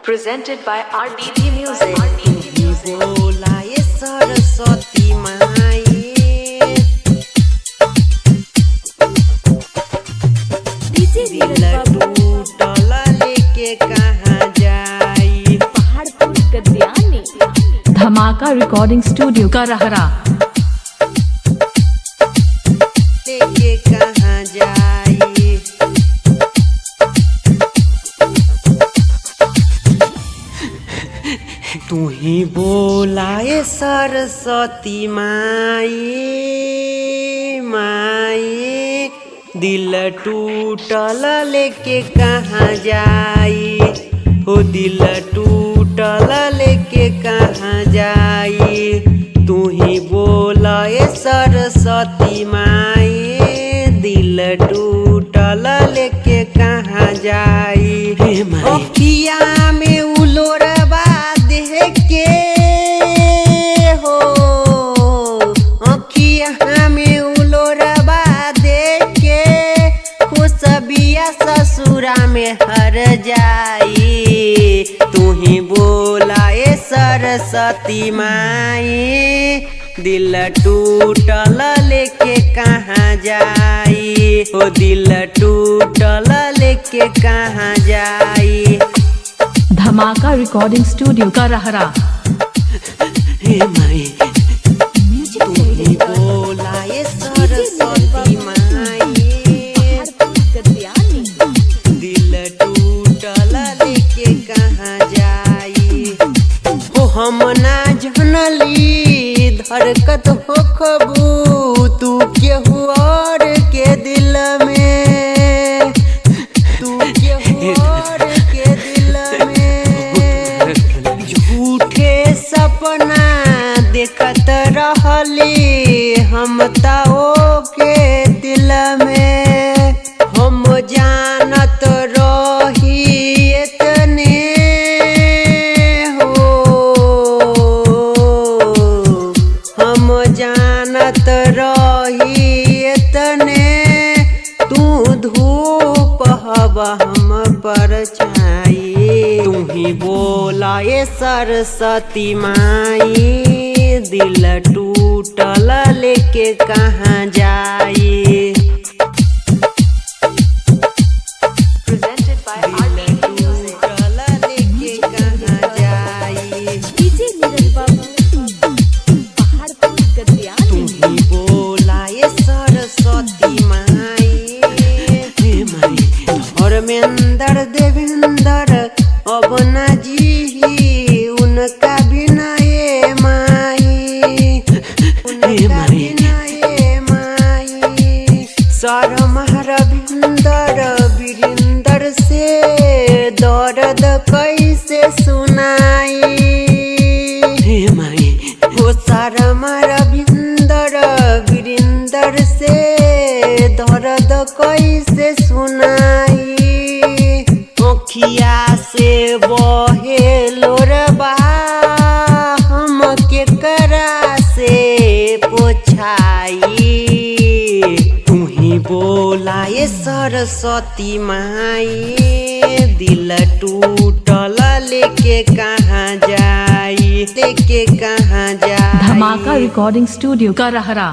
Presented by RDD Music. बोलाए सरस्वती माई दिल टूटल लेके कहाँ जाई पहाड़पुर गद्यानी धमाका रिकॉर्डिंग स्टूडियो का रहरा लेके कहाँ जाई तू ही बोलाए सरस्वती माई माई दिल टूटल लेके कहाँ जाई हो दिल टूटल लेके कहाँ जाई तू ही बोलाए सरस्वती माई दिल टूटल लेके कहाँ जाई अखिया में उलोरबा देख के हो अखिया में उलोरबा देख के खुशबिया ससुरा में हर जाई तू ही बोलाए सरस्वती माई दिल टूटल लेके कहाँ जाई ओ दिल टूटल लेके कहाँ जाई धमाका रिकॉर्डिंग स्टूडियो का रहरा हे माई तू ही बोलाए सरस्वती माई दिल टूटल लेके कहाँ जाई हो हम ना जानली धरकत हो खबू तू केहू और के दिल में तू केहू और के दिल में झूठे सपना देखत रहली हम ताओ के दिल में हम जानत रही इतने हम जानत रही इतने तू धूप हवा हम पर छाई तू ही बोलाए सरस्वती माई दिल टूटल लेके कहाँ जाई Presented by RDD Music. टूटल लेके कहाँ जाई पहाड़पुर गद्यानी तू ही बोलाए सरस्वती माई हे माई धर्मेंद्र देवेंद्र अब ना जी उनका बिना ये माई उनका बिना ये माई शर्मा रविंदर वीरेंद्र से दर्द कैसे सुनाई हे माई वो शर्मा रविंदर वीरेंद्र से दर्द कैसे सुनाई अखिया से बहे लोरबा हम के करा से पोछाई तू ही बोलाए सरस्वती माई दिल टूटल लेके कहाँ जाई लेके कहाँ जाई धमाका रिकॉर्डिंग स्टूडियो का रहरा